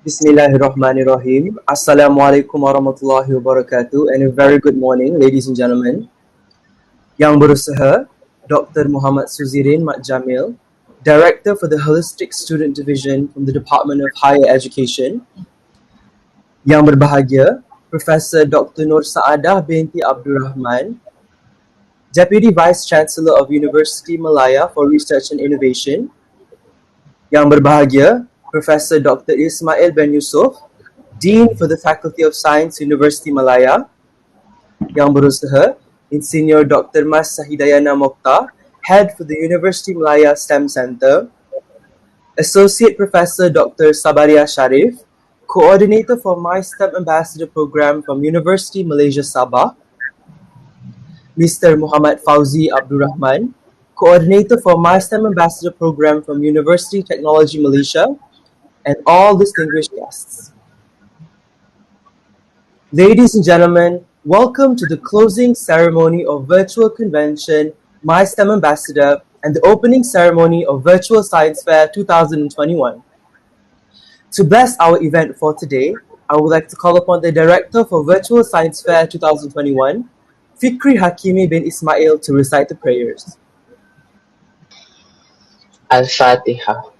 Bismillahirrahmanirrahim. Assalamualaikum warahmatullahi wabarakatuh and a very good morning, ladies and gentlemen. Yang berusaha, Dr. Muhammad Suzirin Mat Jamil, Director for the Holistic Student Division from the Department of Higher Education. Yang berbahagia, Professor Dr. Nur Saadah binti Abdul Rahman, Deputy Vice Chancellor of University Malaya for Research and Innovation. Yang berbahagia, Professor Dr. Ismail Ben Yusuf, Dean for the Faculty of Science, University Malaya. Yang berusaha, Insinyur Dr. Mas Sahidayana Mokhtar, Head for the University Malaya STEM Center. Associate Professor Dr. Sabaria Sharif, Coordinator for My STEM Ambassador Program from University Malaysia Sabah. Mr. Muhammad Fauzi Abdul Rahman, Coordinator for My STEM Ambassador Program from University Technology Malaysia, and all distinguished guests. Ladies and gentlemen, welcome to the closing ceremony of Virtual Convention My STEM Ambassador and the opening ceremony of Virtual Science Fair 2021. To bless our event for today, I would like to call upon the Director for Virtual Science Fair 2021, Fikri Hakimi bin Ismail, to recite the prayers. Al-Fatiha.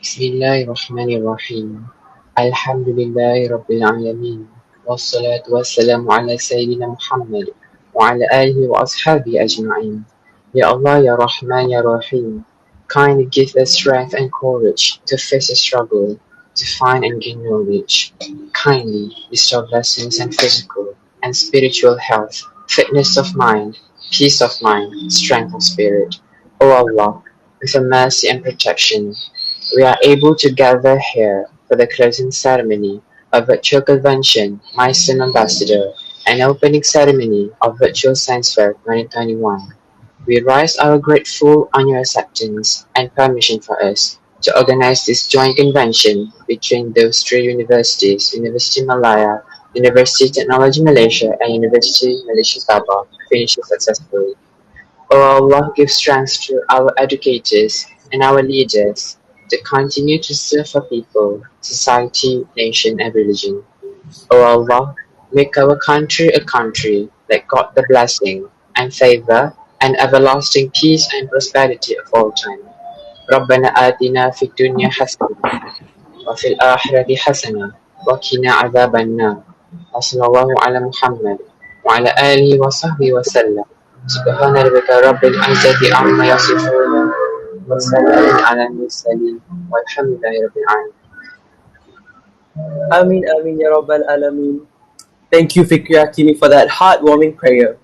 Bismillahirrahmanirrahim. Alhamdulillahi Rabbil Alamin. Wassalatu wassalamu ala Sayyidina Muhammad wa ala alihi wa ashabihi ajma'in. Ya Allah, Ya Rahman, Ya Rahim, kindly give us strength and courage to face the struggle, to find and gain knowledge. Kindly bestow blessings and physical and spiritual health, fitness of mind, peace of mind, strength of spirit. O Allah, with your mercy and protection, we are able to gather here for the closing ceremony of Virtual Convention My STEM Ambassador and opening ceremony of Virtual Science Fair 2021. We rise our grateful on your acceptance and permission for us to organize this joint convention between those three universities, University Malaya, University Technology Malaysia, and University Malaysia Sabah, finished successfully. O Allah, give strength to our educators and our leaders to continue to serve our people, society, nation, and religion. O Allah, make our country a country that got the blessing and favor and everlasting peace and prosperity of all time. ربنا آتنا في الدنيا حسنة وفي الآخرة حسنة وقنا عذاب النار وصلى الله على محمد وعلى آله وصحبه وسلم سبحان ربك رب العزة عما يصفون وسلام على المرسلين والحمد لله رب العالمين. Amin, Amin, Ya Rabbal Alameen. Thank you, Fikri Hakimi, for that heartwarming prayer.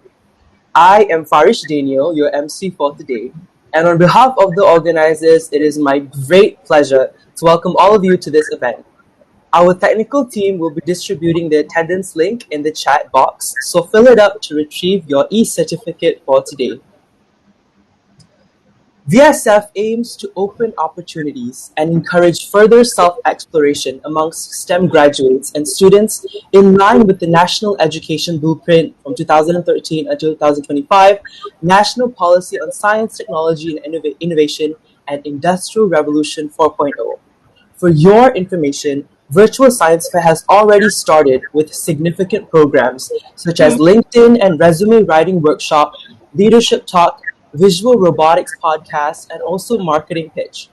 I am Farish Daniel, your MC for today, and on behalf of the organizers, it is my great pleasure to welcome all of you to this event. Our technical team will be distributing the attendance link in the chat box, so fill it up to retrieve your e-certificate for today. VSF aims to open opportunities and encourage further self-exploration amongst STEM graduates and students in line with the National Education Blueprint from 2013 until 2025, National Policy on Science, Technology and Innovation, and Industrial Revolution 4.0. For your information, Virtual Science Fair has already started with significant programs such as LinkedIn and Resume Writing Workshop, Leadership Talk, Visual Robotics Podcast, and also Marketing Pitch.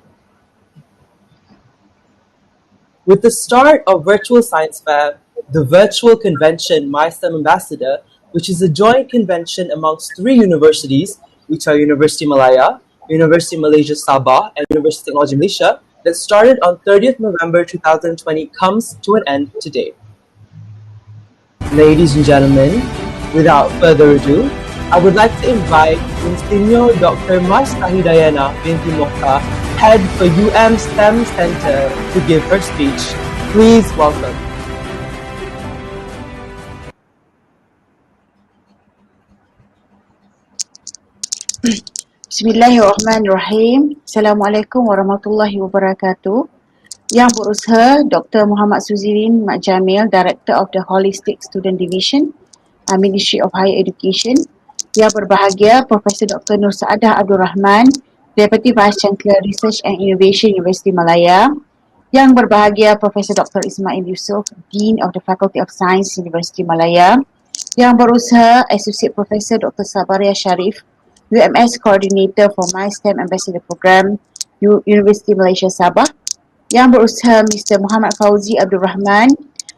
With the start of Virtual Science Fair, the Virtual Convention My STEM Ambassador, which is a joint convention amongst three universities, which are University Malaya, University Malaysia Sabah, and University Technology Malaysia, that started on 30th November 2020, comes to an end today. Ladies and gentlemen, without further ado, I would like to invite Insinyur Dr. Mas Sahidayana binti Mokhtar, Head for UM STEM Center, to give her speech. Please welcome. Bismillahirrahmanirrahim. Assalamualaikum warahmatullahi wabarakatuh. Yang berusaha Dr. Muhammad Suzirin Mak Jamil, Director of the Holistic Student Division, Ministry of Higher Education. Yang berbahagia Profesor Dr. Nur Saadah Abdul Rahman, Deputy Vice Chancellor Research and Innovation Universiti Malaya. Yang berbahagia Profesor Dr. Ismail Yusof, Dean of the Faculty of Science Universiti Malaya. Yang berusaha Associate Professor Dr. Sabaria Sharif, UMS Coordinator for My STEM Ambassador Program, Universiti Malaysia Sabah. Yang berusaha Mr. Muhammad Fauzi Abdul Rahman,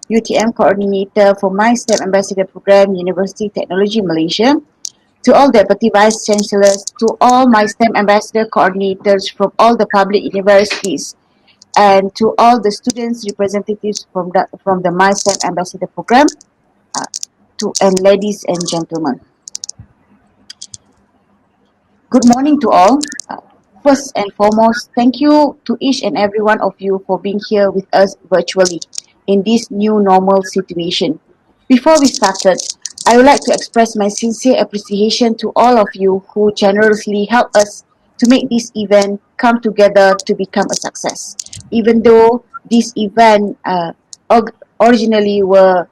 UTM Coordinator for My STEM Ambassador Program, University Technology Malaysia. To all Deputy Vice Chancellors, to all my STEM Ambassador Coordinators from all the public universities, and to all the students representatives from the My STEM Ambassador Program, and ladies and gentlemen. Good morning to all. First and foremost, thank you to each and every one of you for being here with us virtually in this new normal situation. Before we started, I would like to express my sincere appreciation to all of you who generously helped us to make this event come together to become a success. Even though this event originally were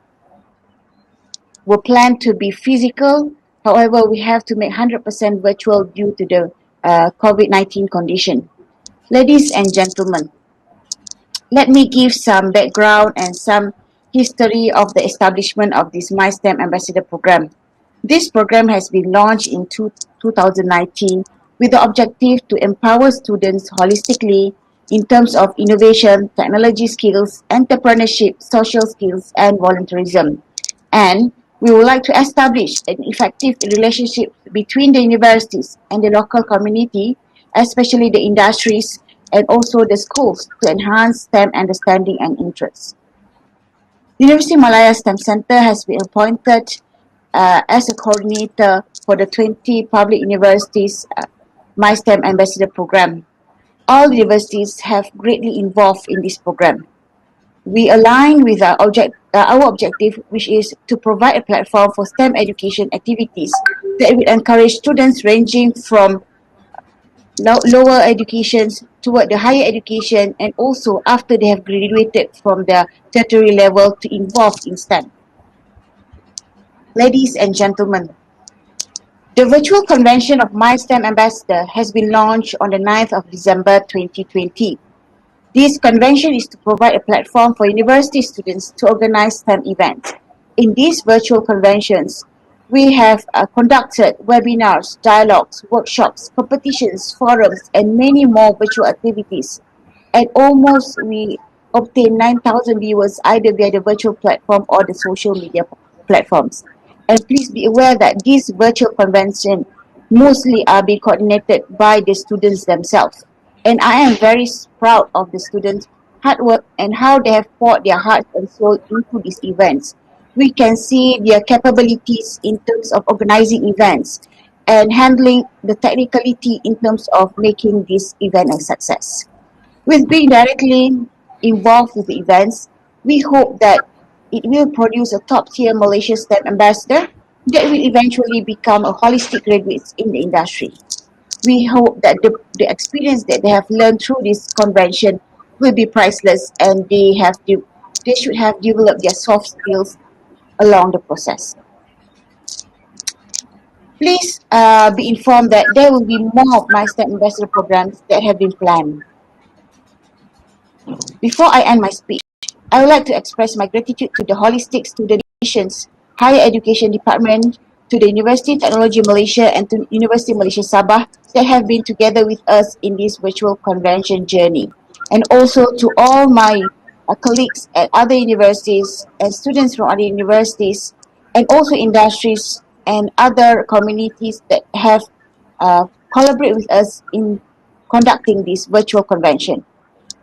planned to be physical. However, we have to make 100% virtual due to the COVID-19 condition. Ladies and gentlemen, let me give some background and some history of the establishment of this MySTEM Ambassador Program. This program has been launched in 2019 with the objective to empower students holistically in terms of innovation, technology skills, entrepreneurship, social skills, and volunteerism. And we would like to establish an effective relationship between the universities and the local community, especially the industries and also the schools, to enhance STEM understanding and interest. University Malaya STEM Centre has been appointed as a coordinator for the 20 public universities My STEM Ambassador Program. All universities have greatly involved in this program. We align with our objective, which is to provide a platform for STEM education activities that will encourage students ranging from lower educations toward the higher education, and also after they have graduated from the tertiary level to involve in STEM. Ladies and gentlemen, the virtual convention of My STEM Ambassador has been launched on the 9th of December 2020. This convention is to provide a platform for university students to organize STEM events. In these virtual conventions, we have conducted webinars, dialogues, workshops, competitions, forums, and many more virtual activities. And almost we obtained 9,000 viewers either via the virtual platform or the social media platforms. And please be aware that these virtual conventions mostly are being coordinated by the students themselves. And I am very proud of the students' hard work and how they have poured their hearts and soul into these events. We can see their capabilities in terms of organizing events and handling the technicality in terms of making this event a success. With being directly involved with the events, we hope that it will produce a top-tier Malaysia STEM ambassador that will eventually become a holistic graduate in the industry. We hope that the experience that they have learned through this convention will be priceless, and they should have developed their soft skills along the process. Please be informed that there will be more of my STEM ambassador programs that have been planned. Before I end my speech, I would like to express my gratitude to the Holistic Student Division's Higher Education Department, to the University Technology Malaysia, and to University Malaysia Sabah that have been together with us in this virtual convention journey. And also to all my colleagues at other universities and students from other universities, and also industries and other communities that have collaborated with us in conducting this virtual convention.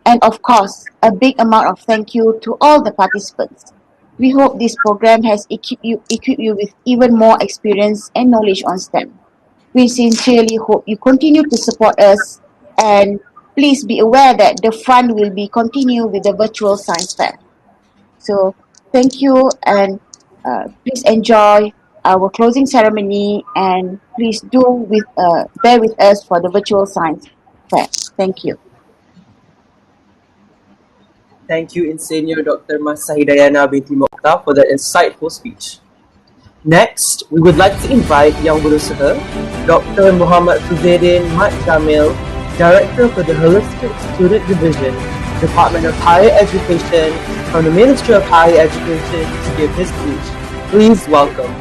And of course, a big amount of thank you to all the participants. We hope this program has equipped you with even more experience and knowledge on STEM. We sincerely hope you continue to support us, and please be aware that the fund will be continued with the virtual science fair. So thank you, and please enjoy our closing ceremony, and please bear with us for the virtual science fair. Thank you. Thank you, Insignio Dr. Mas Sahidayana binti Mokhtar, for that insightful speech. Next, we would like to invite Yang Berusaha, Dr. Muhammad Suzaiddin Mat Jamil, Director for the Holistic Student Division, Department of Higher Education from the Ministry of Higher Education, to give his speech. Please welcome.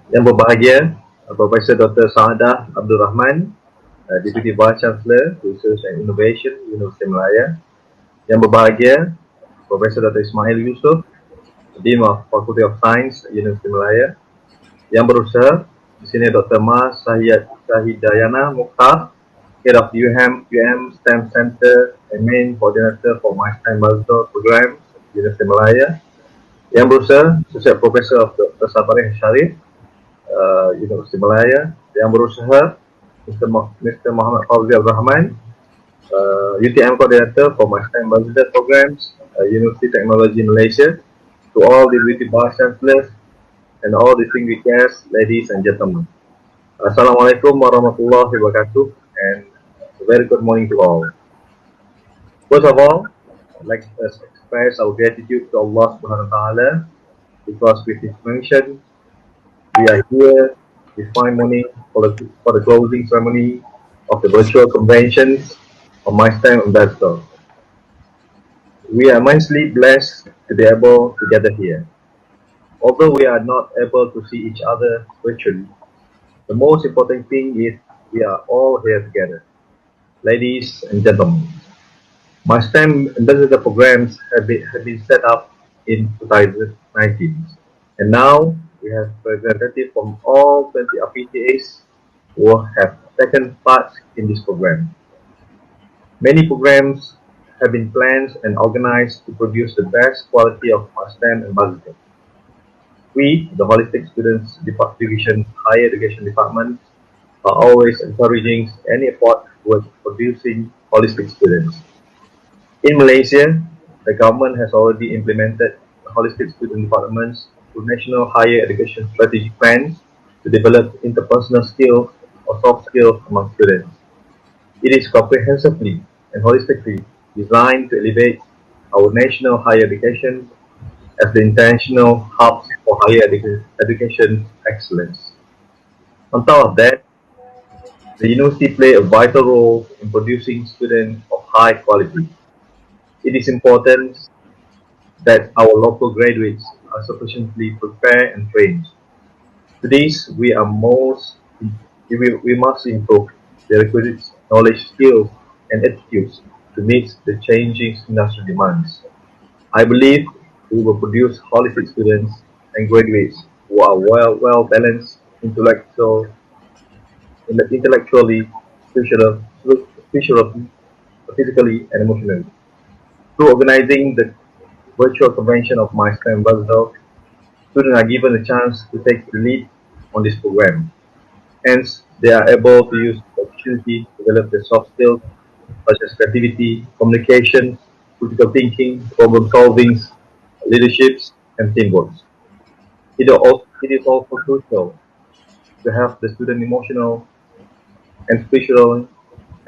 Yang berbahagia, Profesor Dr. Saadah Abdul Rahman, Deputy Vice Chancellor, Research and Innovation, Universiti Malaya. Yang berbahagia, Profesor Dr. Ismail Yusof, Dean of Faculty of Science, Universiti Malaya. Yang berusaha, di sini Dr. Mas Sahidayana Mokhtar, Head of UM STEM Center and Main Coordinator for My STEM Master Program, Universiti Malaya. Yang berusaha, Associate Professor of Dr. Sabareh Sharif, Universiti Malaya. Yang berusaha, Mr. Muhammad Fawzi Rahman, UTM Coordinator for My STEM Master Programs, University Technology Malaysia. To all the Deputy Vice Chancellors and all distinguished guests, ladies and gentlemen. Assalamualaikum warahmatullahi wabarakatuh, and a very good morning to all. First of all, I'd like to express our gratitude to Allah Subhanahu wa Taala, because with His permission, we are here this fine morning for the closing ceremony of the virtual conventions of My STEM Ambassador. We are immensely blessed to be able to gather here. Although we are not able to see each other virtually, the most important thing is we are all here together. Ladies and gentlemen, my STEM ambassador programs have been set up in 2019, and now we have representatives from all 20 RPTAs who have taken part in this program. Many programs have been planned and organized to produce the best quality of our STEM ambassadors. We, the Holistic Students Division Higher Education Department, are always encouraging any effort towards producing holistic students. In Malaysia, the government has already implemented holistic student departments through National Higher Education Strategic Plans to develop interpersonal skills or soft skills among students. It is comprehensively and holistically designed to elevate our national higher education as the international hub for higher education excellence. On top of that, the university plays a vital role in producing students of high quality. It is important that our local graduates are sufficiently prepared and trained. To this, we must improve the requisite knowledge, skills, and attitudes to meet the changing industry demands. I believe we will produce holistic students and graduates who are well balanced intellectually, physically, and emotionally. Through organizing the virtual convention of My STEM Ambassador, students are given a chance to take the lead on this program. Hence, they are able to use the opportunity to develop their soft skills such as creativity, communication, critical thinking, problem solving, leadership, and teamwork. It is also crucial to have the student emotional and spiritual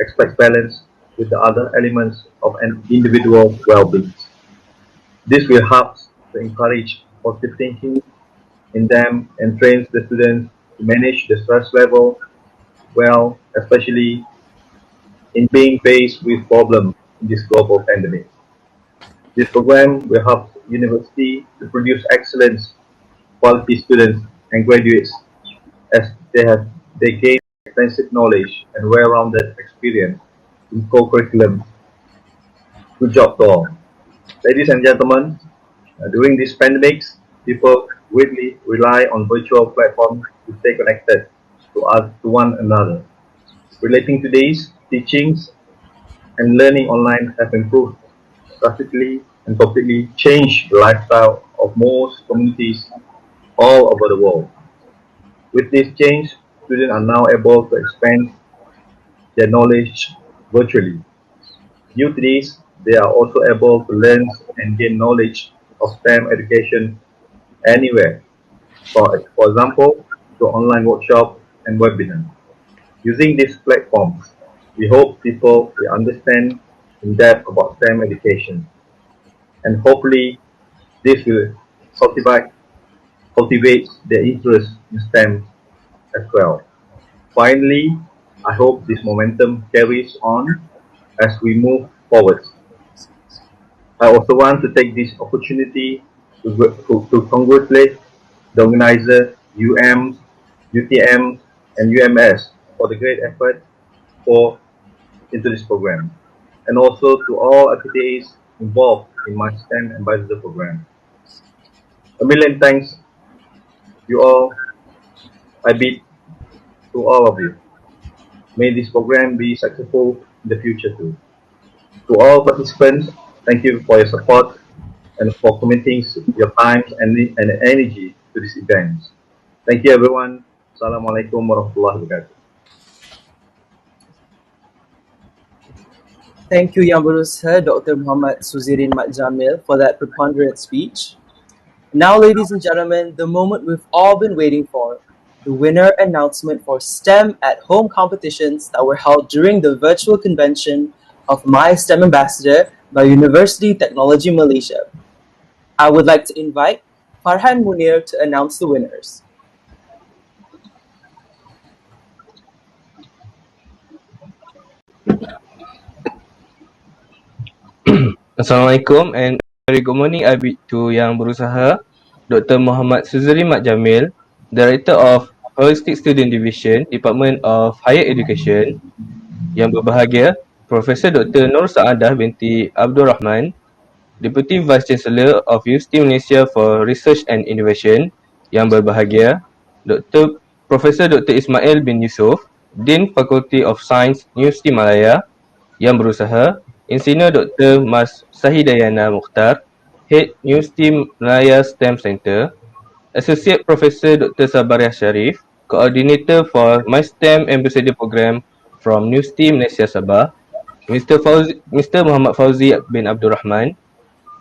aspect balance with the other elements of an individual well-being. This will help to encourage positive thinking in them and trains the students to manage the stress level well, especially in being faced with problems in this global pandemic. This program will help university to produce excellent quality students and graduates as they gain extensive knowledge and well-rounded experience in co-curriculum. Good job to all. Ladies and gentlemen, during this pandemic, people greatly rely on virtual platforms to stay connected to one another. Relating to these, teachings and learning online have improved drastically and completely changed the lifestyle of most communities all over the world. With this change, students are now able to expand their knowledge virtually. Due to this, they are also able to learn and gain knowledge of STEM education anywhere. For example, through online workshop and webinar. Using these platforms, we hope people will understand in depth about STEM education, and hopefully this will cultivate, cultivate their interest in STEM as well. Finally, I hope this momentum carries on as we move forward. I also want to take this opportunity to congratulate the organizer, UMs, UTMs, and UMS for the great effort for into this program, and also to all activities involved in my STEM Ambassador program. A million thanks you all, I bid to all of you. May this program be successful in the future too. To all participants, thank you for your support and for committing your time and energy to this event. Thank you everyone. Assalamualaikum warahmatullahi wabarakatuh. Thank you, Yang Berusaha Dr. Muhammad Suzirin Mat Jamil, for that preponderant speech. Now, ladies and gentlemen, the moment we've all been waiting for, the winner announcement for STEM at Home competitions that were held during the virtual convention of My STEM Ambassador by University Technology Malaysia. I would like to invite Farhan Munir to announce the winners. Assalamualaikum and very good morning. I bid to Yang Berusaha, Dr. Muhammad Suzirin Mat Jamil, Director of Holistic Student Division, Department of Higher Education. Yang berbahagia, Profesor Dr. Nur Saadah binti Abdul Rahman, Deputy Vice Chancellor of University Malaysia for Research and Innovation. Yang berbahagia, Profesor Dr. Ismail bin Yusof, Dean Faculty of Science, Universiti Malaya. Yang berusaha, Insinyur Dr. Mas Sahidayana Mukhtar, Head Universiti Malaya STEM Center, Associate Professor Dr. Sabariah Sharif, Coordinator for My STEM Ambassador Program from Universiti Malaysia Sabah, Mr. Muhammad Fauzi bin Abdul Rahman,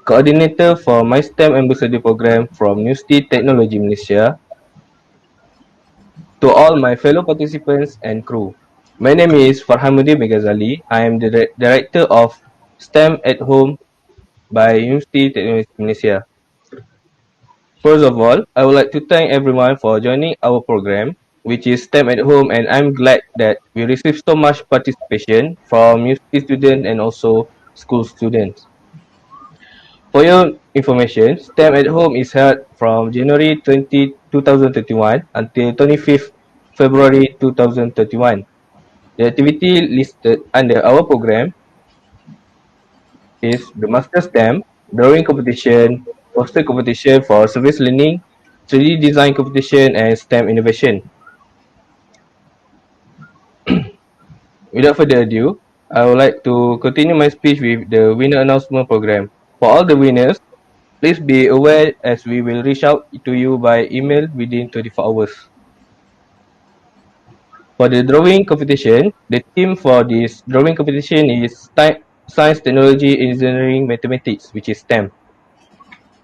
Coordinator for My STEM Ambassador Program from Universiti Technology Malaysia. To all my fellow participants and crew, my name is Farhamuddin Meghazali. I am the Director of STEM at Home by University Technology Malaysia. First of all, I would like to thank everyone for joining our program, which is STEM at Home, and I'm glad that we received so much participation from university students and also school students. For your information, STEM at Home is held from January 2021 until 25th February 2031. The activity listed under our program is the Master STEM, Drawing Competition, Poster Competition for Service Learning, 3D Design Competition, and STEM Innovation. Without further ado, I would like to continue my speech with the winner announcement program. For all the winners, please be aware as we will reach out to you by email within 24 hours. For the drawing competition, the theme for this drawing competition is Science, Technology, Engineering, Mathematics, which is STEM.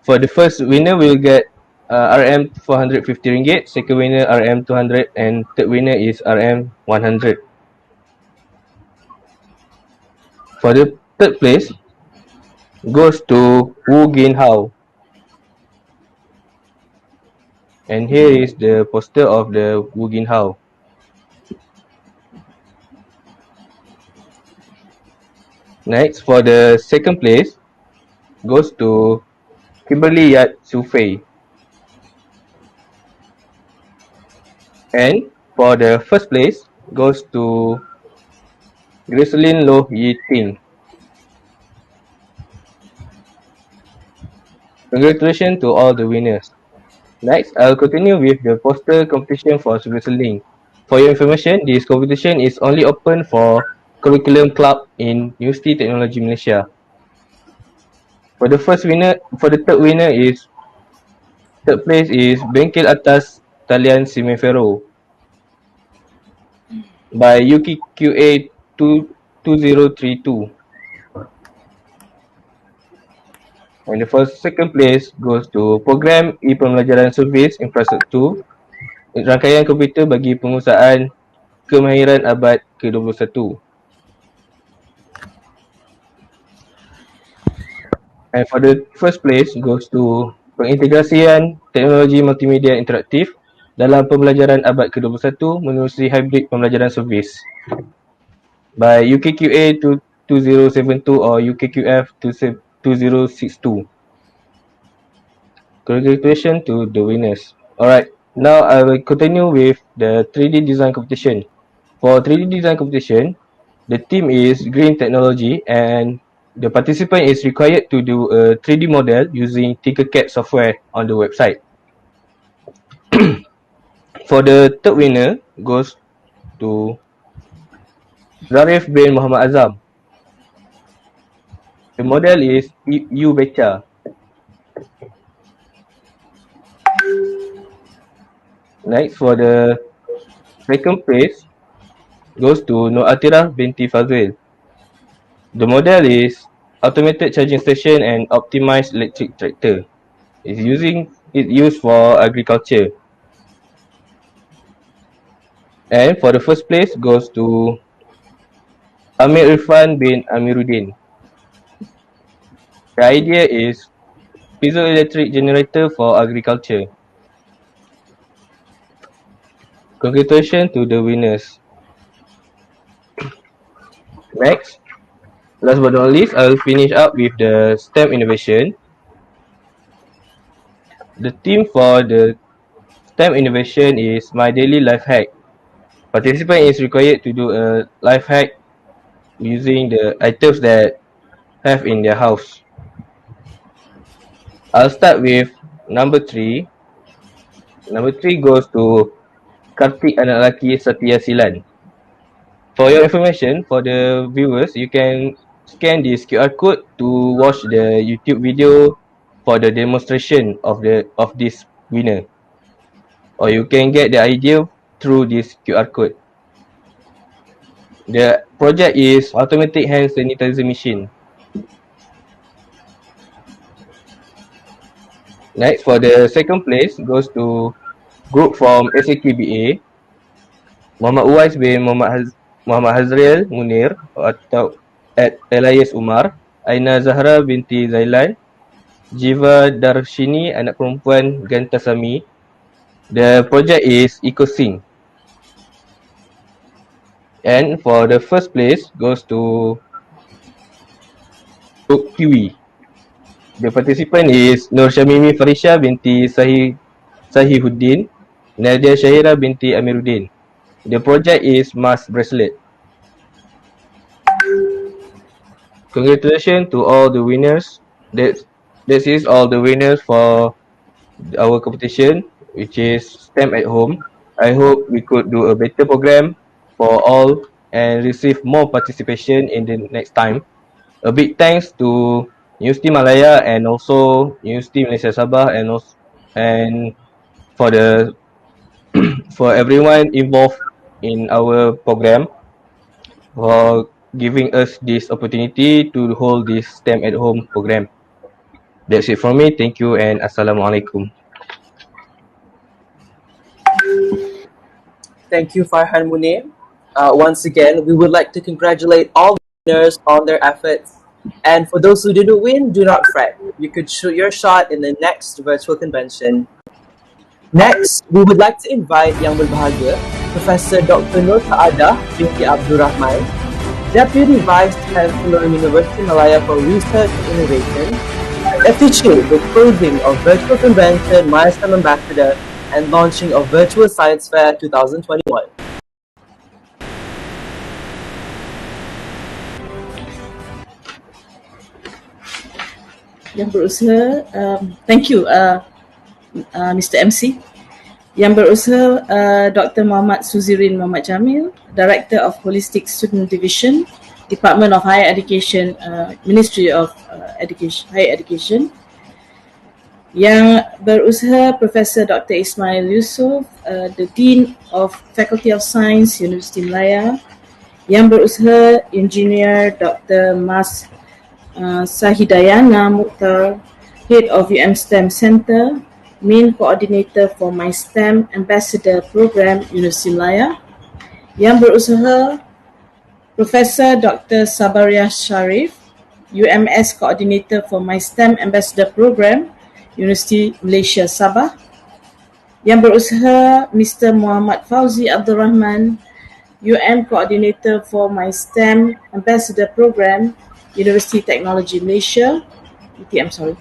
For the first winner, we'll get RM 450 ringgit, second winner RM 200, and third winner is RM 100. For the third place, goes to Wu Gin Hao. And here is the poster of the Wu Gin Hao. Next, for the second place, goes to Kimberly Yat Su Fei. And for the first place, goes to Gracelyn Loh Yi Ting. Congratulations to all the winners. Next, I'll continue with the poster competition for Gracelyn. For your information, this competition is only open for curriculum club in University Technology Malaysia. For the third winner is third place is Bengkel Atas Talian Simefero by Yuki QA 2032. And the second place goes to Program E-Pembelajaran Servis Infrastruktur, rangkaian komputer bagi pengusahaan kemahiran abad ke-21. And for the first place goes to pengintegrasian teknologi multimedia interaktif dalam pembelajaran abad ke-21 menerusi hybrid pembelajaran servis by UKQA 2072 or UKQF 2062. Congratulations to the winners. Alright, now I will continue with the 3D design competition. For 3D design competition, the theme is green technology and the participant is required to do a 3D model using Tinkercad software on the website. For the third winner goes to Zarif bin Muhammad Azam. The model is You Betcha. Next, for the second place goes to Nur Atirah binti Fazil. The model is automated charging station and optimized electric tractor. It's used for agriculture. And for the first place goes to Amir Irfan bin Amiruddin. The idea is piezoelectric generator for agriculture. Congratulations to the winners. Next, last but not least, I'll finish up with the STEM innovation. The theme for the STEM innovation is My Daily Life Hack. Participant is required to do a life hack using the items that have in their house. I'll start with number 3. Number 3 goes to Kartik anak lelaki Satya Silan. For your information, for the viewers, you can scan this QR code to watch the YouTube video for the demonstration of this winner. Or you can get the idea through this QR code. The project is automatic hand sanitizer machine. Next, for the second place goes to group from SAKBA, Muhammad Uwais bin Muhammad Hazriel Munir atau Elias Umar, Aina Zahra binti Zailan, Jiva Darshini anak perempuan Gantasami. The project is EcoSync. And for the first place goes to Kiwi. The participant is Nur Syamimi Farisha binti Sahihuddin, Nadia Syahira binti Amiruddin. The project is Mask Bracelet. Congratulations to all the winners. This is all the winners for our competition, which is STEM at Home. I hope we could do a better program for all and receive more participation in the next time. A big thanks to Universiti Malaya and also Universiti Malaysia Sabah and for the for everyone involved in our program for giving us this opportunity to hold this STEM at Home program. That's it from me. Thank you and Assalamualaikum. Thank you, Farhan Munir. Once again, we would like to congratulate all winners on their efforts. And for those who didn't win, do not fret. You could shoot your shot in the next virtual convention. Next, we would like to invite Yang Berbahagia, Professor Dr. Nur Saadah binti Abdul Rahman, Deputy Vice Chancellor, University Malaya for Research and Innovation, and officiate the closing of Virtual Convention Milestone Ambassador and launching of Virtual Science Fair 2021. Yang berusaha, thank you Mr. MC. Yang berusaha Dr. Muhammad Suzirin Muhammad Jamil, Director of Holistic Student Division, Department of Higher Education, Ministry of Higher Education. Yang berusaha Professor Dr. Ismail Yusof, the Dean of Faculty of Science, Universiti Malaya. Yang berusaha Engineer Dr. Mas Sahidayana Mukhtar, Head of STEM Center, Main Coordinator for My STEM Ambassador Program, Universiti Malaya. Yang berusaha Professor Dr. Sabaria Sharif, UMS Coordinator for My STEM Ambassador Program, University Malaysia Sabah. Yang berusaha Mr. Muhammad Fauzi Abdul Rahman, UM Coordinator for My STEM Ambassador Program, University Technology Malaysia, UTM, sorry.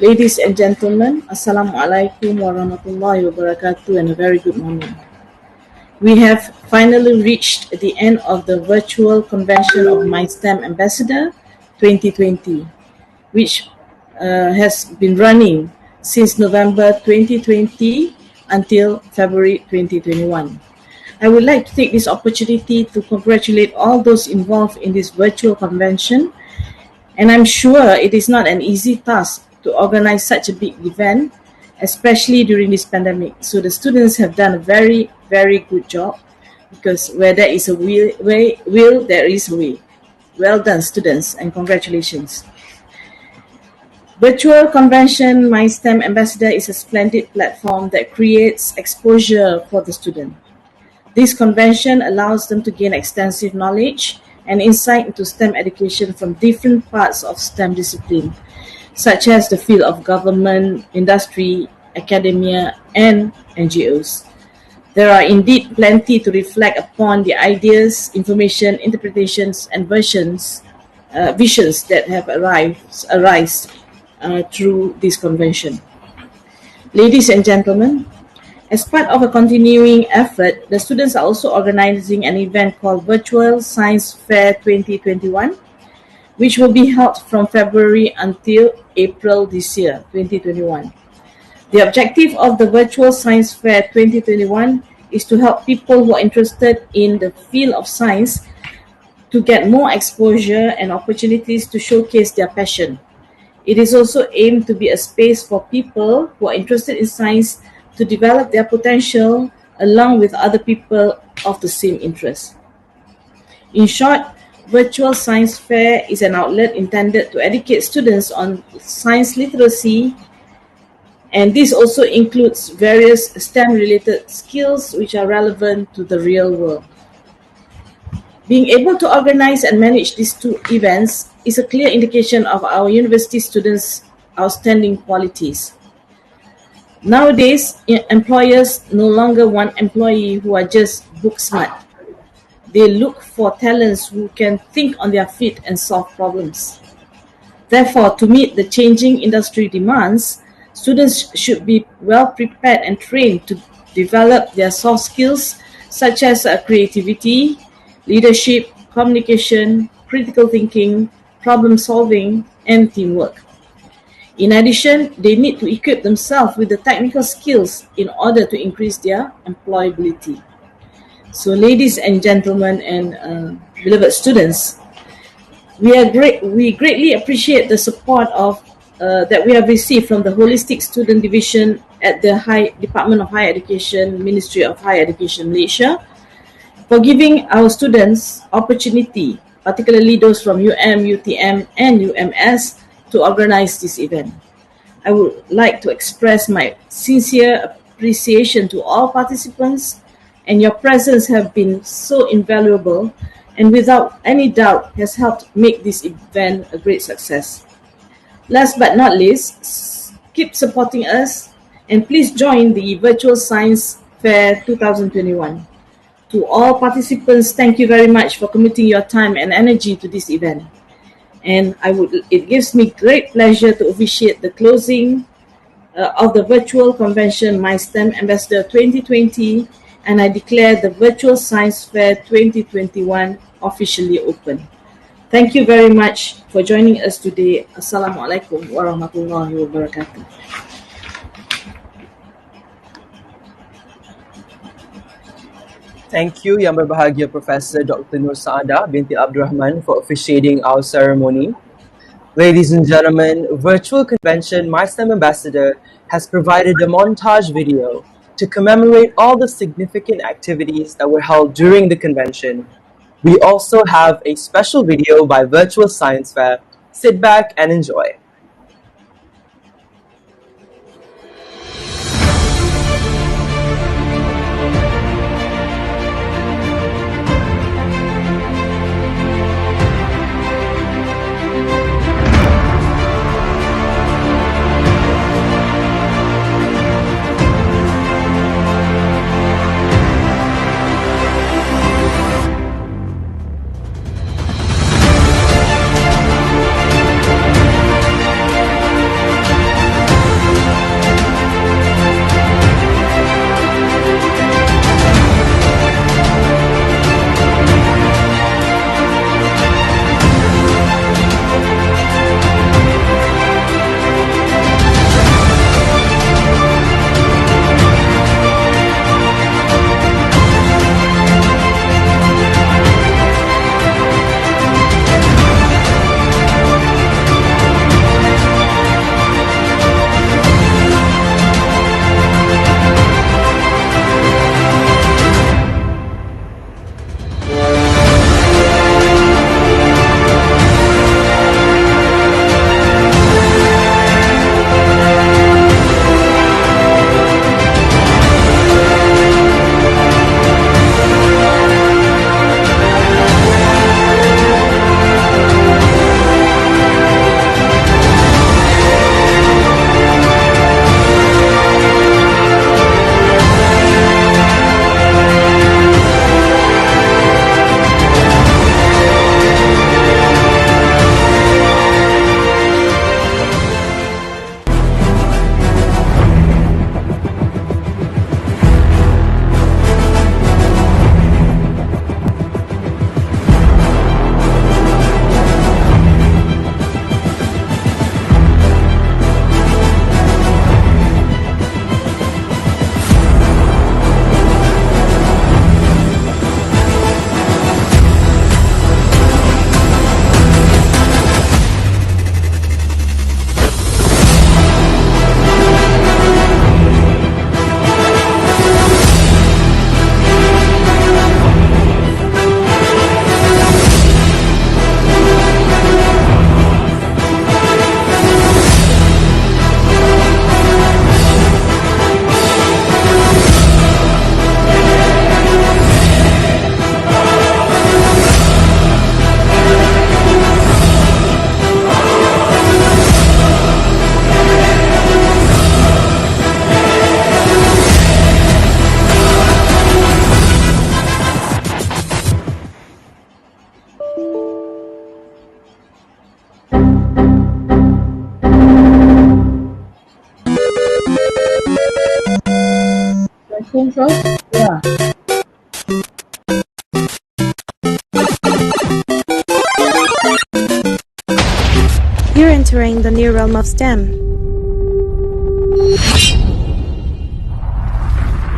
Ladies and gentlemen, Assalamualaikum warahmatullahi wabarakatuh and a very good morning. We have finally reached the end of the virtual convention of My STEM Ambassador 2020, which has been running since November 2020 until February 2021. I would like to take this opportunity to congratulate all those involved in this virtual convention, and I'm sure it is not an easy task to organize such a big event, especially during this pandemic. So the students have done a very, very good job, because where there is a will, there is a way. Well done, students, and congratulations. Virtual Convention My STEM Ambassador is a splendid platform that creates exposure for the student. This convention allows them to gain extensive knowledge and insight into STEM education from different parts of STEM discipline, such as the field of government, industry, academia, and NGOs. There are indeed plenty to reflect upon the ideas, information, interpretations, and visions that have arisen through this convention. Ladies and gentlemen, as part of a continuing effort, the students are also organizing an event called Virtual Science Fair 2021, which will be held from February until April this year, 2021. The objective of the Virtual Science Fair 2021 is to help people who are interested in the field of science to get more exposure and opportunities to showcase their passion. It is also aimed to be a space for people who are interested in science to develop their potential along with other people of the same interest. In short, Virtual Science Fair is an outlet intended to educate students on science literacy, and this also includes various STEM-related skills which are relevant to the real world. Being able to organize and manage these two events is a clear indication of our university students' outstanding qualities. Nowadays, employers no longer want employees who are just book smart. They look for talents who can think on their feet and solve problems. Therefore, to meet the changing industry demands, students should be well prepared and trained to develop their soft skills such as creativity, leadership, communication, critical thinking, problem solving, and teamwork. In addition, they need to equip themselves with the technical skills in order to increase their employability. So, ladies and gentlemen and beloved students, we greatly appreciate the support that we have received from the Holistic Student Division at the Department of Higher Education, Ministry of Higher Education Malaysia, for giving our students opportunity, particularly those from UTM, and UMS, to organize this event. I would like to express my sincere appreciation to all participants, and your presence have been so invaluable and without any doubt has helped make this event a great success. Last but not least, keep supporting us and please join the Virtual Science Fair 2021. To all participants, thank you very much for committing your time and energy to this event. And it gives me great pleasure to officiate the closing of the virtual convention My STEM Ambassador 2020, and I declare the Virtual Science Fair 2021 officially open. Thank you very much for joining us today. Assalamualaikum warahmatullahi wabarakatuh. Thank you, Yang Berbahagia Professor Dr. Nur Saadah binti Abdul Rahman, for officiating our ceremony. Ladies and gentlemen, Virtual Convention My STEM Ambassador has provided a montage video to commemorate all the significant activities that were held during the convention. We also have a special video by Virtual Science Fair. Sit back and enjoy. phone, Prof? Yeah. You're entering the new realm of STEM.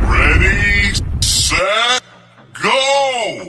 Ready, set, go!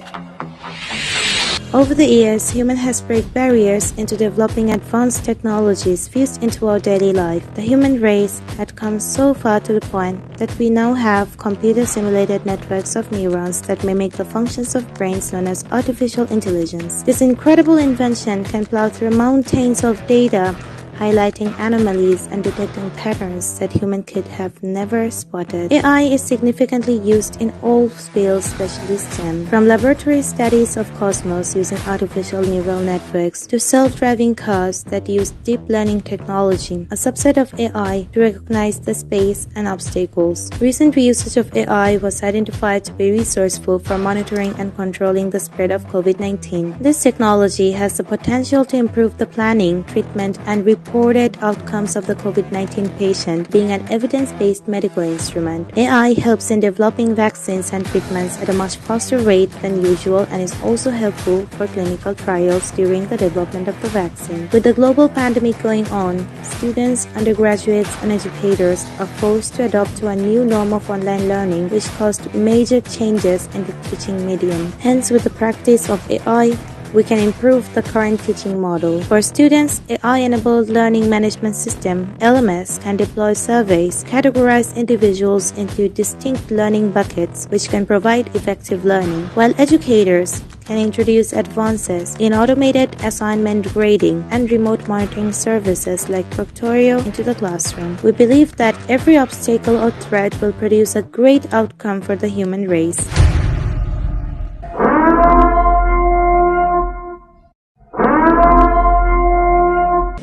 Over the years, human has break barriers into developing advanced technologies fused into our daily life. The human race had come so far to the point that we now have computer-simulated networks of neurons that mimic the functions of brains known as artificial intelligence. This incredible invention can plow through mountains of data, highlighting anomalies and detecting patterns that humans could have never spotted. AI is significantly used in all fields, especially STEM, from laboratory studies of cosmos using artificial neural networks to self-driving cars that use deep learning technology, a subset of AI to recognize the space and obstacles. Recent usage of AI was identified to be resourceful for monitoring and controlling the spread of COVID-19. This technology has the potential to improve the planning, treatment, and reported outcomes of the COVID-19 patient, being an evidence-based medical instrument. AI helps in developing vaccines and treatments at a much faster rate than usual and is also helpful for clinical trials during the development of the vaccine. With the global pandemic going on, students, undergraduates, and educators are forced to adopt to a new norm of online learning, which caused major changes in the teaching medium. Hence, with the practice of AI, we can improve the current teaching model. For students, AI-enabled learning management system, LMS, can deploy surveys, categorize individuals into distinct learning buckets, which can provide effective learning, while educators can introduce advances in automated assignment grading and remote monitoring services like Proctorio into the classroom. We believe that every obstacle or threat will produce a great outcome for the human race.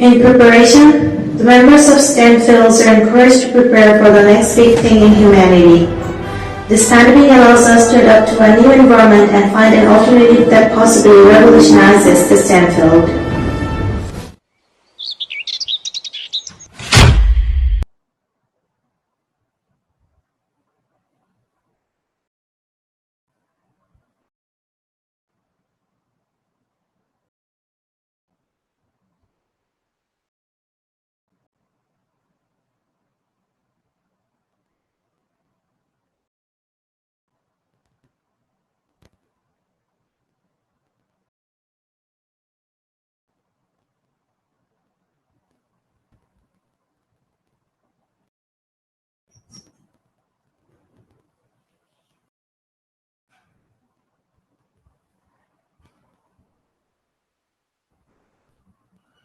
In preparation, the members of STEM fields are encouraged to prepare for the next big thing in humanity. This pandemic allows us to adapt to a new environment and find an alternative that possibly revolutionizes the STEM field.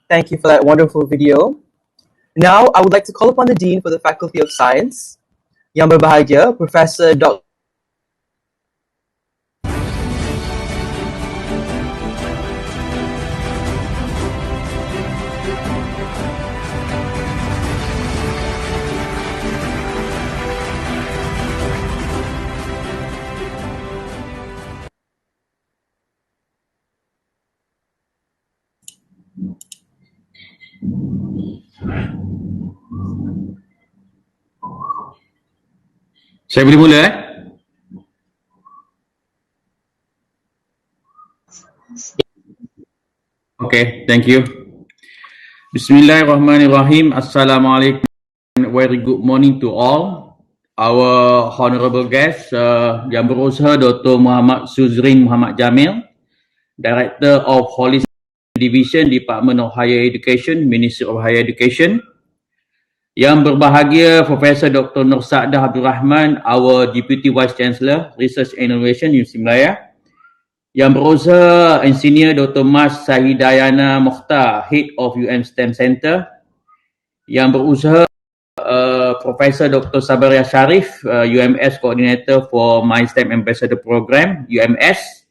Thank you for that wonderful video. Now, I would like to call upon the Dean for the Faculty of Science, Yang berbahagia, Professor Dr. Saya boleh mula Okay, thank you. Bismillahirrahmanirrahim. Assalamualaikum and very good morning to all. Our honorable guest, Yang Berusaha Dr. Muhammad Suzrin Muhammad Jamil, Director of Holistic Division, Department of Higher Education, Ministry of Higher Education. Yang berbahagia Profesor Dr. Nur Saadah Abdul Rahman, our Deputy Vice Chancellor, Research and Innovation, Universiti Melaya. Yang berusaha Engineer Dr. Mas Sahidayana Mokhtar, Head of STEM Center. Yang berusaha Profesor Dr. Sabaria Sharif, UMS Coordinator for My STEM Ambassador Program, UMS.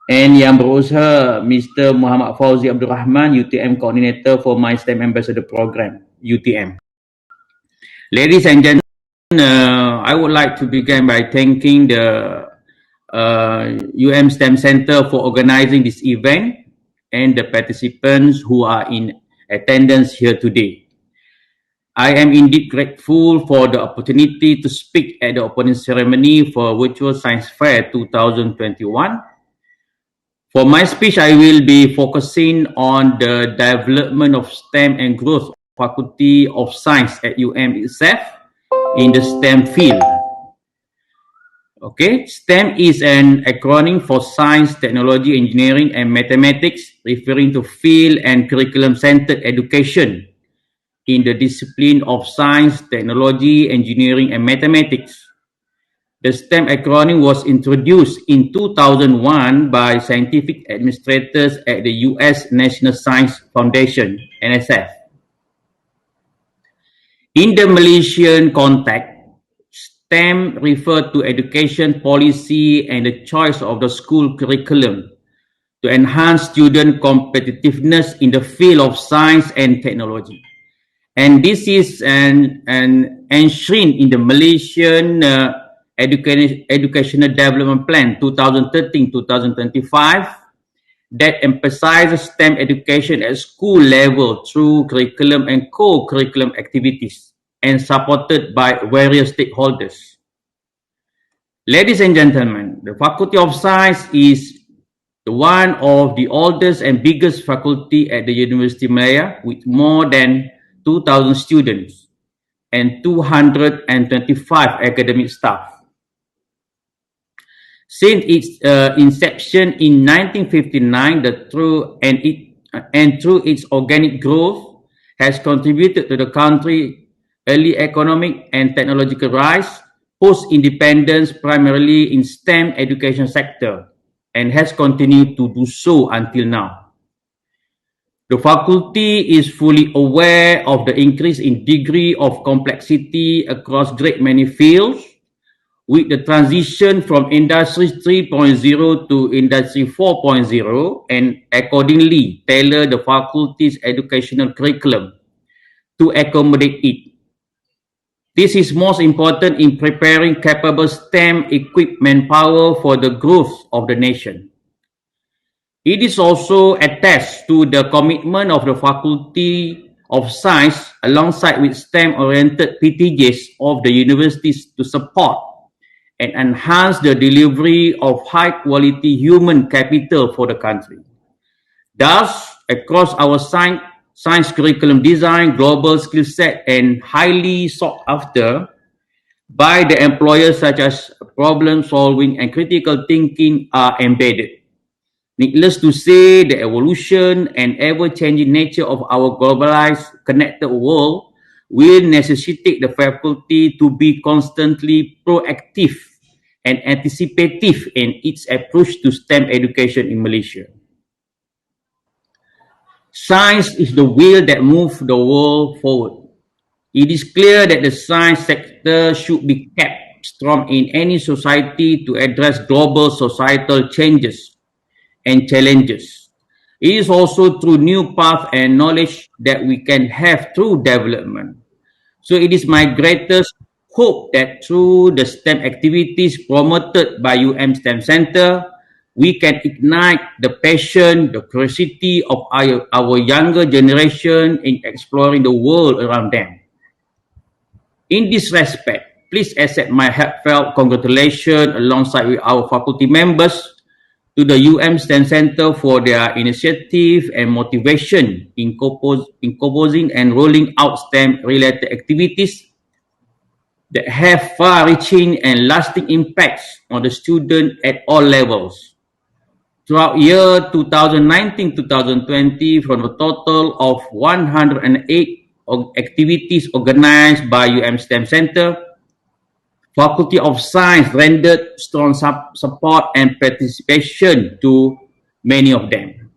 And yang berusaha Mr. Muhammad Fauzi Abdul Rahman, UTM Coordinator for My STEM Ambassador Program, UTM. Ladies and gentlemen, I would like to begin by thanking the STEM Center for organizing this event and the participants who are in attendance here today. I am indeed grateful for the opportunity to speak at the opening ceremony for Virtual Science Fair 2021. For my speech, I will be focusing on the development of STEM and growth of Faculty of Science at itself in the STEM field. Okay, STEM is an acronym for Science, Technology, Engineering, and Mathematics, referring to field and curriculum-centered education in the discipline of Science, Technology, Engineering, and Mathematics. The STEM acronym was introduced in 2001 by scientific administrators at the US National Science Foundation, NSF. In the Malaysian context, STEM referred to education policy and the choice of the school curriculum to enhance student competitiveness in the field of science and technology. And this is an enshrined in the Malaysian Educational Development Plan 2013-2025 that emphasizes STEM education at school level through curriculum and co-curriculum activities and supported by various stakeholders. Ladies and gentlemen, the Faculty of Science is one of the oldest and biggest faculty at the University of Malaya with more than 2,000 students and 225 academic staff. Since its inception in 1959, through its organic growth, has contributed to the country's early economic and technological rise, post-independence primarily in STEM education sector, and has continued to do so until now. The faculty is fully aware of the increase in degree of complexity across great many fields, with the transition from Industry 3.0 to Industry 4.0, and accordingly tailor the faculty's educational curriculum to accommodate it. This is most important in preparing capable STEM-equipped manpower for the growth of the nation. It is also attached to the commitment of the Faculty of Science alongside with STEM-oriented PTJs of the universities to support and enhance the delivery of high-quality human capital for the country. Thus, across our science curriculum design, global skill set, and highly sought after by the employers such as problem solving and critical thinking are embedded. Needless to say, the evolution and ever-changing nature of our globalized, connected world will necessitate the faculty to be constantly proactive and anticipative in its approach to STEM education in Malaysia. Science is the wheel that moves the world forward. It is clear that the science sector should be kept strong in any society to address global societal changes and challenges. It is also through new paths and knowledge that we can have true development. So it is my greatest hope that through the STEM activities promoted by STEM Center, we can ignite the passion, the curiosity of our younger generation in exploring the world around them. In this respect, please accept my heartfelt congratulations alongside with our faculty members to the STEM Center for their initiative and motivation in composing and rolling out STEM-related activities that have far-reaching and lasting impacts on the student at all levels. Throughout year 2019-2020, from a total of 108 activities organized by STEM Center, Faculty of Science rendered strong support and participation to many of them.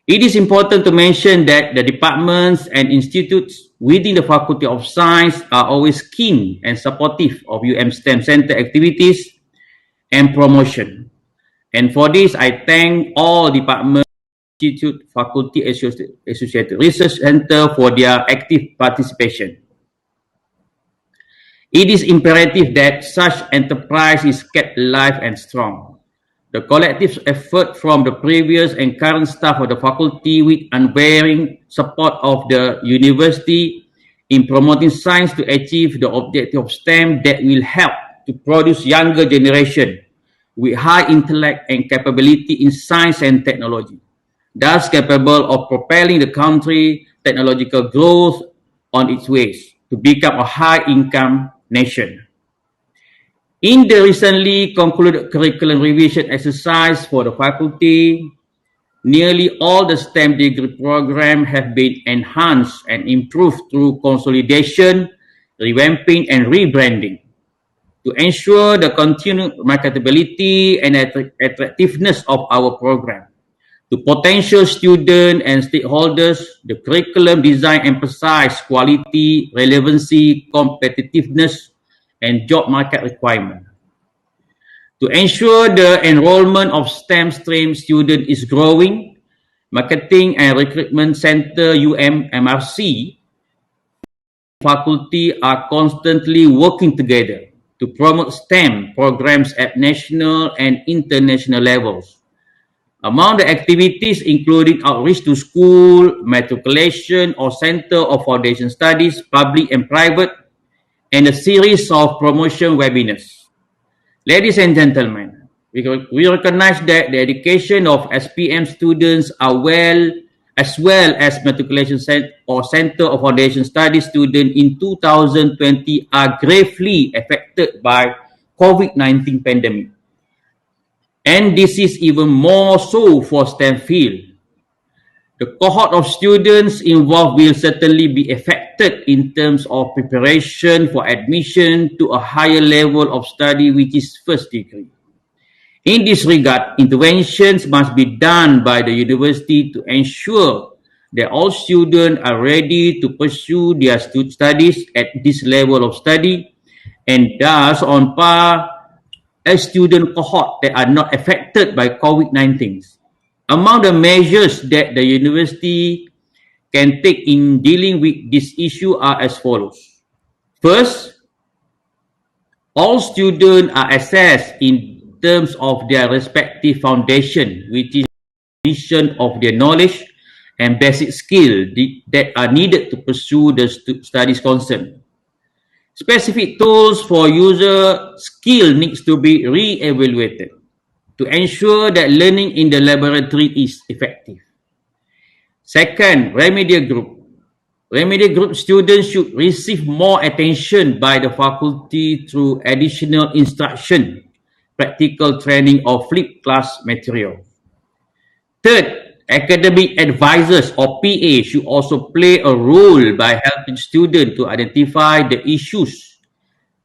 It is important to mention that the departments and institutes within the Faculty of Science are always keen and supportive of STEM Center activities and promotion. And for this, I thank all departments, institute, faculty, associated research center for their active participation. It is imperative that such enterprise is kept alive and strong. The collective effort from the previous and current staff of the faculty with unwavering support of the university in promoting science to achieve the objective of STEM that will help to produce younger generation with high intellect and capability in science and technology, thus capable of propelling the country technological growth on its ways to become a high-income nation. In the recently concluded curriculum revision exercise for the faculty, nearly all the STEM degree programs have been enhanced and improved through consolidation, revamping, and rebranding to ensure the continued marketability and attractiveness of our program. To potential students and stakeholders, the curriculum design emphasizes quality, relevancy, competitiveness, and job market requirement. To ensure the enrollment of STEM stream students is growing, Marketing and Recruitment Center (UMMRC) faculty are constantly working together to promote STEM programs at national and international levels. Among the activities including outreach to school, matriculation or center of foundation studies, public and private, and a series of promotion webinars. Ladies and gentlemen, we recognize that the education of SPM students are as well as matriculation or center of foundation studies students in 2020 are gravely affected by COVID-19 pandemic. And this is even more so for STEM field. The cohort of students involved will certainly be affected in terms of preparation for admission to a higher level of study, which is first degree. In this regard, interventions must be done by the university to ensure that all students are ready to pursue their studies at this level of study and thus on par a student cohort that are not affected by COVID-19. Among the measures that the university can take in dealing with this issue are as follows. First, all students are assessed in terms of their respective foundation, which is the foundation of their knowledge and basic skills that are needed to pursue the studies concerned. Specific tools for user skill needs to be re-evaluated to ensure that learning in the laboratory is effective. Second, remedial group. Remedial group students should receive more attention by the faculty through additional instruction, practical training or flipped class material. Third, academic advisors or PA should also play a role by helping students to identify the issues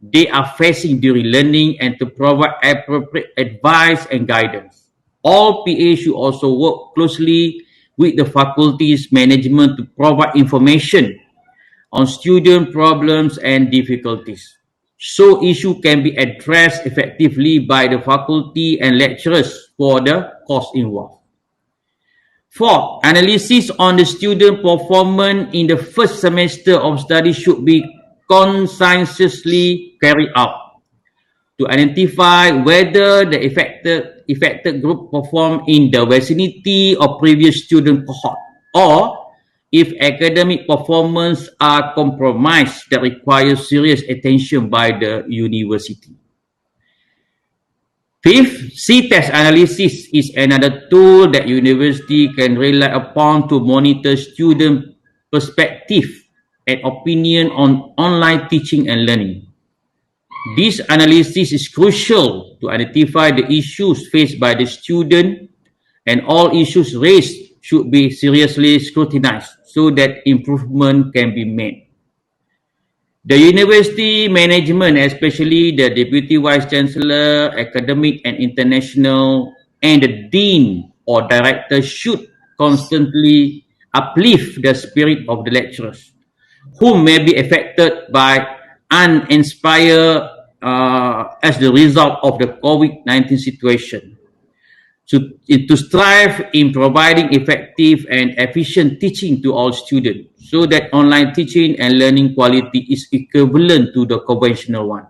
they are facing during learning and to provide appropriate advice and guidance. All PA should also work closely with the faculty's management to provide information on student problems and difficulties, so issues can be addressed effectively by the faculty and lecturers for the course involved. Fourth, analysis on the student performance in the first semester of study should be conscientiously carried out to identify whether the affected group performed in the vicinity of previous student cohort, or if academic performance are compromised that requires serious attention by the university. Fifth, C-test analysis is another tool that university can rely upon to monitor student perspective and opinion on online teaching and learning. This analysis is crucial to identify the issues faced by the student, and all issues raised should be seriously scrutinized so that improvement can be made. The university management, especially the Deputy Vice Chancellor, Academic and International, and the Dean or Director should constantly uplift the spirit of the lecturers, who may be affected by uninspired as the result of the COVID-19 situation. To strive in providing effective and efficient teaching to all students so that online teaching and learning quality is equivalent to the conventional one.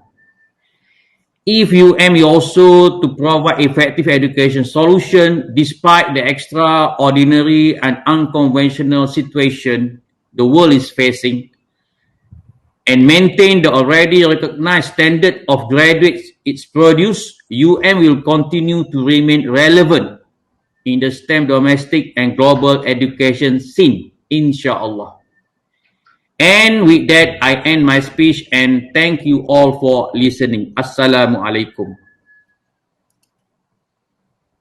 If you aim also to provide effective education solution despite the extraordinary and unconventional situation the world is facing, and maintain the already recognized standard of graduates it's produced, will continue to remain relevant in the STEM domestic and global education scene, inshallah. And with that, I end my speech and thank you all for listening. Assalamu alaikum.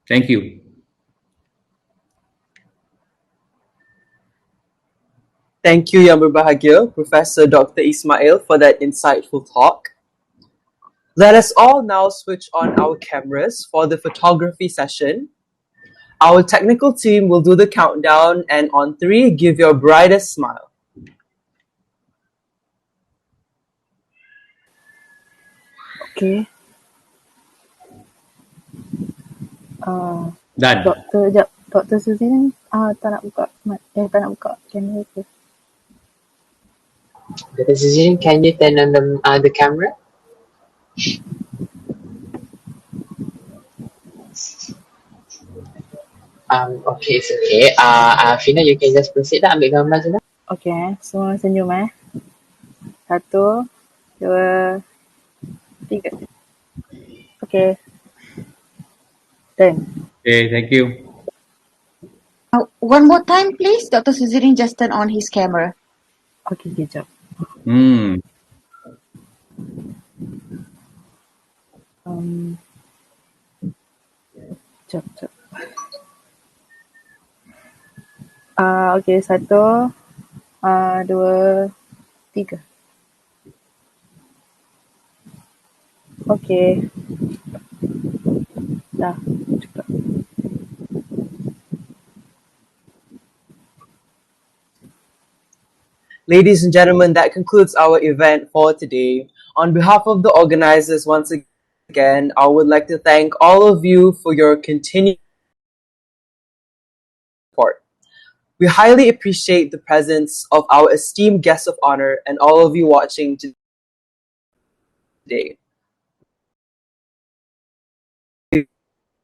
Thank you. Thank you, Yang Berbahagia, Professor Dr. Ismail, for that insightful talk. Let us all now switch on our cameras for the photography session. Our technical team will do the countdown, and on 3, give your brightest smile. Okay. Done. Dr. Suzin tak nak buka tak nak buka kamera ke? Dr. Suzin, can you turn on the camera? Okay, it's okay. Fina, you can just proceed lah, ambil gambar je lah. Okay, semua senyum 1, 2, 3. Okay. Done. Okay, thank you. One more time, please. Dr. Suzirin just turned on his camera. Okay, kejap. Jap. Okay, 1, 2, 3. Okay. Dah, cukup. Ladies and gentlemen, that concludes our event for today. On behalf of the organizers, once again, I would like to thank all of you for your continued support. We highly appreciate the presence of our esteemed guests of honor and all of you watching today. We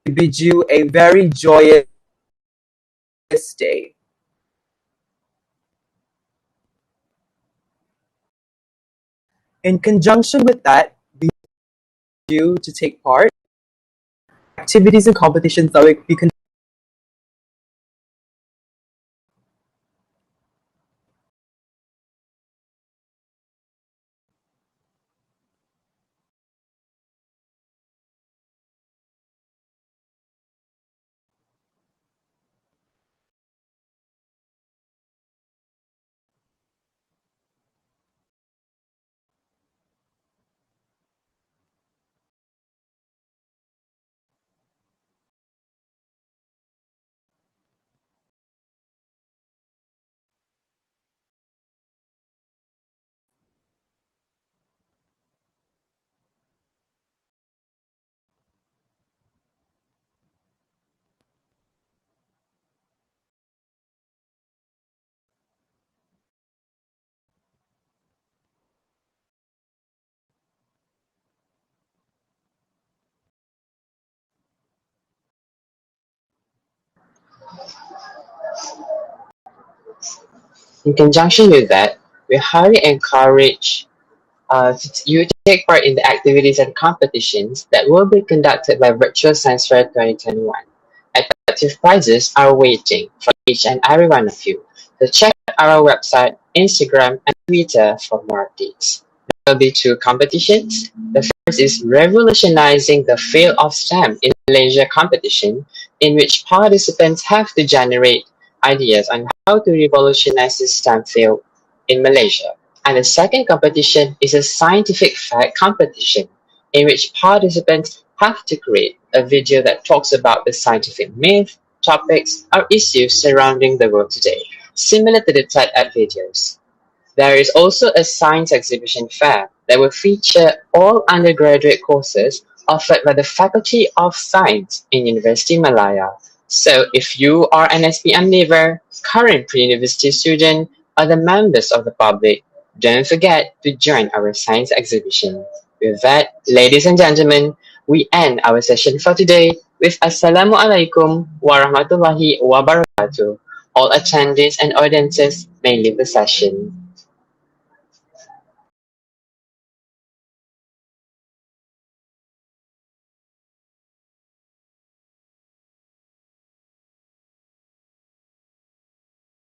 bid you a very joyous day. In conjunction with that, we invite you to take part in activities and competitions that we conduct. In conjunction with that, we highly encourage you to take part in the activities and competitions that will be conducted by Virtual Science Fair 2021. Attractive prizes are waiting for each and every one of you. So check out our website, Instagram, and Twitter for more updates. There will be 2 competitions. The first is Revolutionizing the Field of STEM in Malaysia competition, in which participants have to generate ideas on how to revolutionize the STEM field in Malaysia. And the second competition is a scientific fact competition, in which participants have to create a video that talks about the scientific myth, topics, or issues surrounding the world today, similar to the TED videos. There is also a science exhibition fair that will feature all undergraduate courses offered by the Faculty of Science in University Malaya. So if you are an SPM leaver, current pre-university student, or the members of the public, don't forget to join our science exhibition. With that, ladies and gentlemen, we end our session for today with Assalamualaikum warahmatullahi wabarakatuh. All attendees and audiences may leave the session.